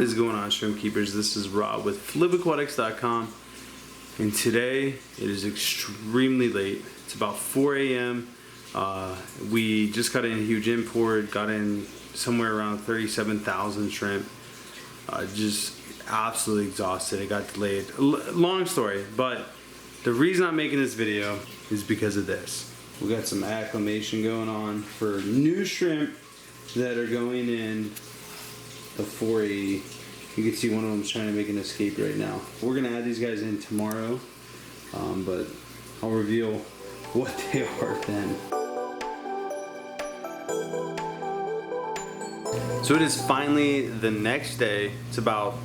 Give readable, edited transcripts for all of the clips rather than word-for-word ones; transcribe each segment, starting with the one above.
What is going on, shrimp keepers? This is Rob with flipaquatics.com, and today it is extremely late. It's about 4 a.m. We just got in a huge import, got in somewhere around 37,000 shrimp. Just absolutely exhausted. It got delayed. Long story, but the reason I'm making this video is because of this. We got some acclimation going on for new shrimp that are going in the 480. You can see one of them's trying to make an escape right now. We're gonna add these guys in tomorrow, but I'll reveal what they are then. So it is finally the next day. It's about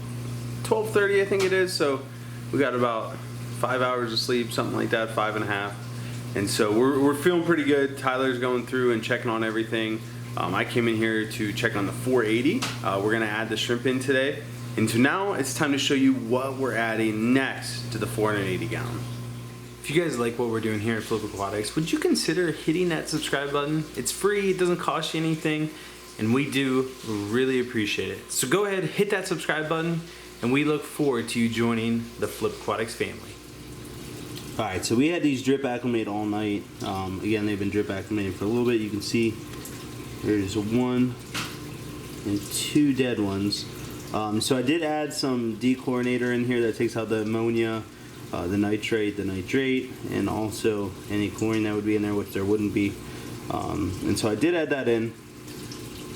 12:30, I think it is. So we got about 5 hours of sleep, something like that, 5.5. And so we're feeling pretty good. Tyler's going through and checking on everything. I came in here to check on the 480. We're gonna add the shrimp in today. And so now it's time to show you what we're adding next to the 480 gallon. If you guys like what we're doing here at Flip Aquatics, would you consider hitting that subscribe button? It's free, it doesn't cost you anything, and we do really appreciate it. So go ahead, hit that subscribe button, and we look forward to you joining the Flip Aquatics family. Alright, so we had these drip acclimate all night. Again, they've been drip acclimating for a little bit. You can see there's 1 and 2 dead ones. So I did add some dechlorinator in here that takes out the ammonia, the nitrate, and also any chlorine that would be in there, which there wouldn't be. And so I did add that in.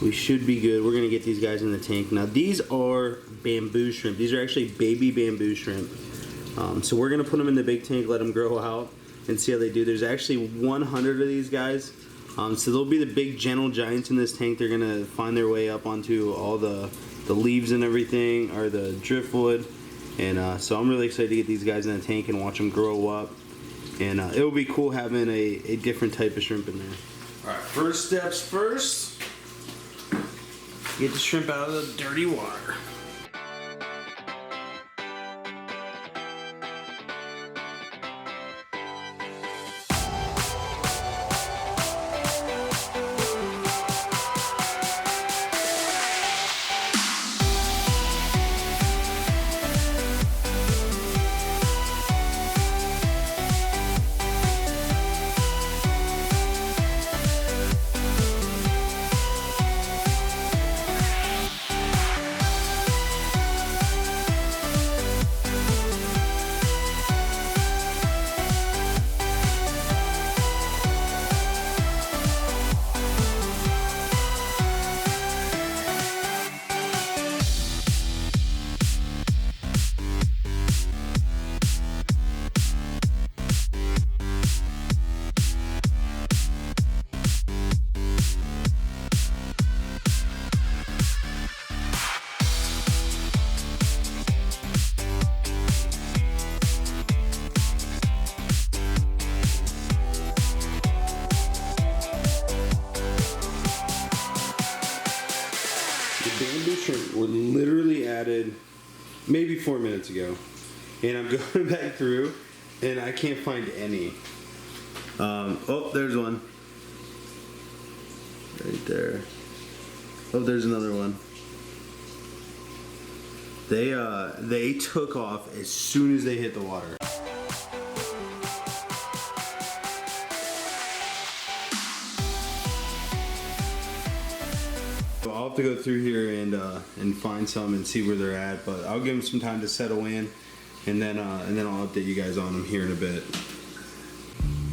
We should be good. We're gonna get these guys in the tank. Now these are bamboo shrimp. These are actually baby bamboo shrimp. So we're gonna put them in the big tank, let them grow out, and see how they do. There's actually 100 of these guys. So they'll be the big gentle giants in this tank. They're gonna find their way up onto all the leaves and everything, or the driftwood. And so I'm really excited to get these guys in the tank and watch them grow up. And it'll be cool having a different type of shrimp in there. All right, first steps first. Get the shrimp out of the dirty water. Bamboo shrimp were literally added maybe 4 minutes ago, and I'm going back through and I can't find any. Oh, there's one right there. Oh, there's another one. They took off as soon as they hit the water. I'll have to go through here and find some and see where they're at, but I'll give them some time to settle in, and then I'll update you guys on them here in a bit.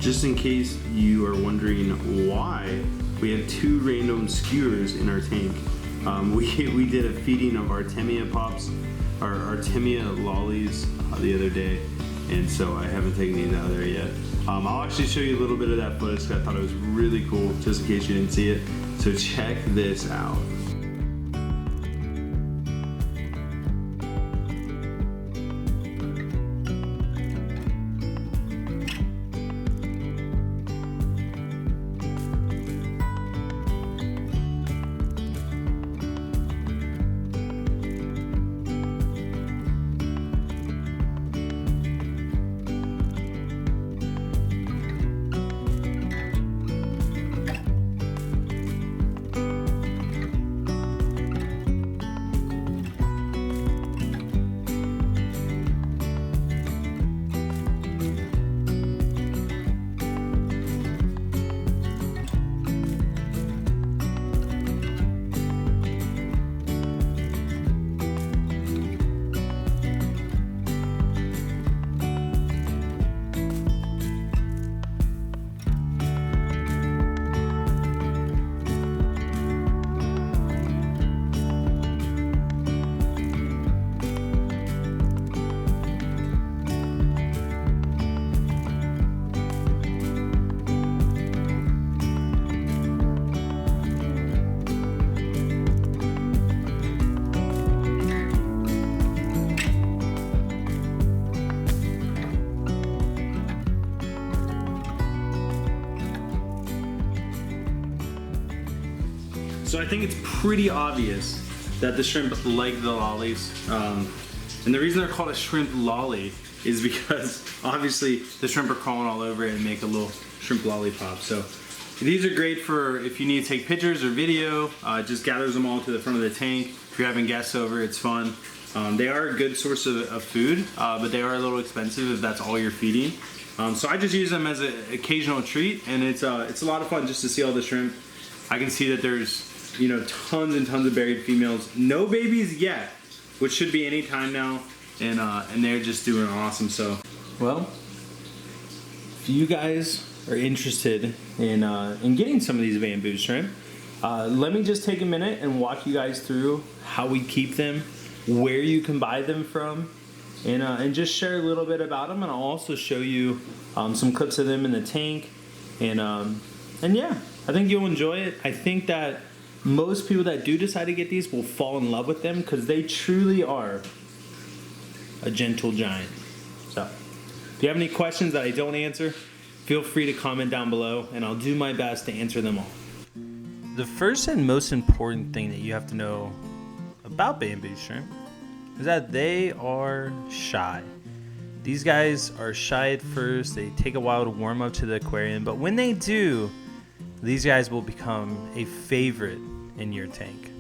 Just in case you are wondering why we have 2 random skewers in our tank, we did a feeding of Artemia pops, or Artemia lollies, the other day, and so I haven't taken these out of there yet. I'll actually show you a little bit of that footage. I thought it was really cool, just in case you didn't see it. So check this out. So I think it's pretty obvious that the shrimp like the lollies. And the reason they're called a shrimp lolly is because obviously the shrimp are crawling all over it and make a little shrimp lollipop. So these are great for if you need to take pictures or video. Just gathers them all to the front of the tank. If you're having guests over, it's fun. They are a good source of food, but they are a little expensive if that's all you're feeding. So I just use them as an occasional treat, and it's a lot of fun just to see all the shrimp. I can see that there's, you know, tons and tons of buried females. No babies yet, which should be any time now, and they're just doing awesome. So, well, if you guys are interested in getting some of these bamboo shrimp, let me just take a minute and walk you guys through how we keep them, where you can buy them from, and just share a little bit about them. And I'll also show you some clips of them in the tank, and yeah, I think you'll enjoy it. I think that most people that do decide to get these will fall in love with them because they truly are a gentle giant. So if you have any questions that I don't answer, feel free to comment down below and I'll do my best to answer them all. The first and most important thing that you have to know about bamboo shrimp is that they are shy. These guys are shy at first. They take a while to warm up to the aquarium, but when they do, these guys will become a favorite in your tank.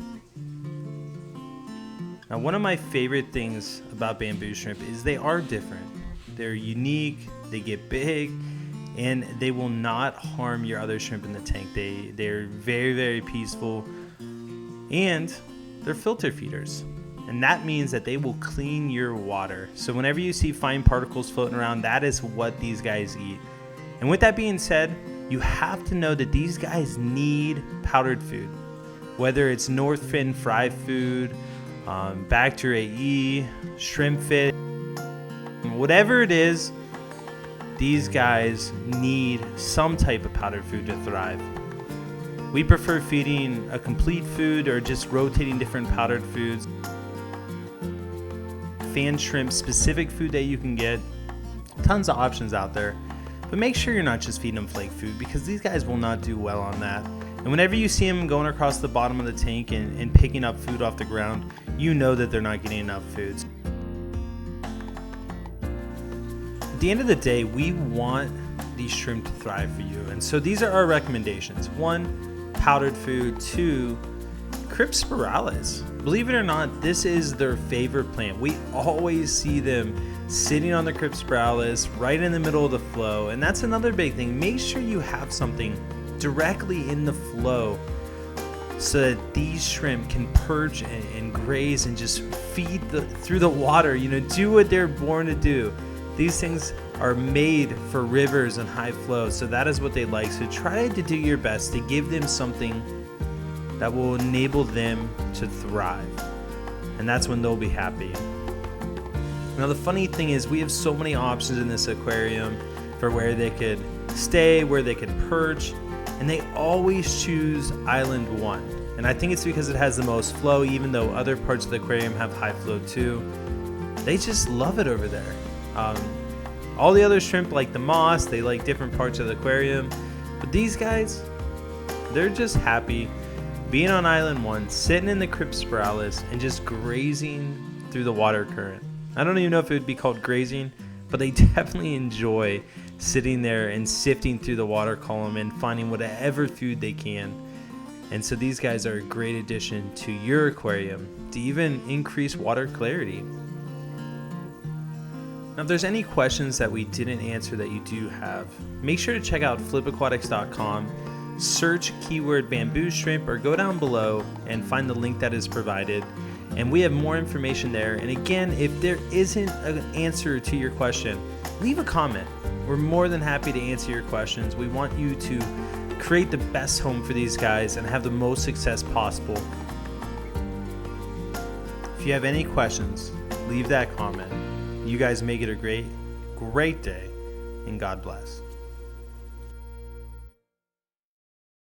Now, one of my favorite things about bamboo shrimp is they are different. They're unique, they get big, and they will not harm your other shrimp in the tank. They're very, very peaceful, and they're filter feeders. And that means that they will clean your water. So whenever you see fine particles floating around, that is what these guys eat. And with that being said, you have to know that these guys need powdered food. Whether it's North Fin fry food, Bacteria E, shrimp fit, whatever it is, these guys need some type of powdered food to thrive. We prefer feeding a complete food or just rotating different powdered foods. Fan shrimp specific food that you can get, tons of options out there, but make sure you're not just feeding them flake food because these guys will not do well on that. And whenever you see them going across the bottom of the tank and picking up food off the ground, you know that they're not getting enough foods. At the end of the day, we want these shrimp to thrive for you, and so these are our recommendations. 1, powdered food. 2, Crypt Spiralis. Believe it or not, this is their favorite plant. We always see them sitting on the Crypt Spiralis right in the middle of the flow, and that's another big thing. Make sure you have something directly in the flow so that these shrimp can perch and graze and just feed through the water, you know, do what they're born to do. These things are made for rivers and high flow, so that is what they like. So try to do your best to give them something that will enable them to thrive, and that's when they'll be happy. Now the funny thing is we have so many options in this aquarium for where they could stay, where they could perch, and they always choose Island 1. And I think it's because it has the most flow, even though other parts of the aquarium have high flow too. They just love it over there. All the other shrimp like the moss, they like different parts of the aquarium, but these guys, they're just happy being on Island 1, sitting in the Crypt Spiralis and just grazing through the water current. I don't even know if it would be called grazing, but they definitely enjoy sitting there and sifting through the water column and finding whatever food they can. And so these guys are a great addition to your aquarium to even increase water clarity. Now, if there's any questions that we didn't answer that you do have, make sure to check out flipaquatics.com, search keyword bamboo shrimp, or go down below and find the link that is provided. And we have more information there. And again, if there isn't an answer to your question, leave a comment. We're more than happy to answer your questions. We want you to create the best home for these guys and have the most success possible. If you have any questions, leave that comment. You guys make it a great day, and God bless.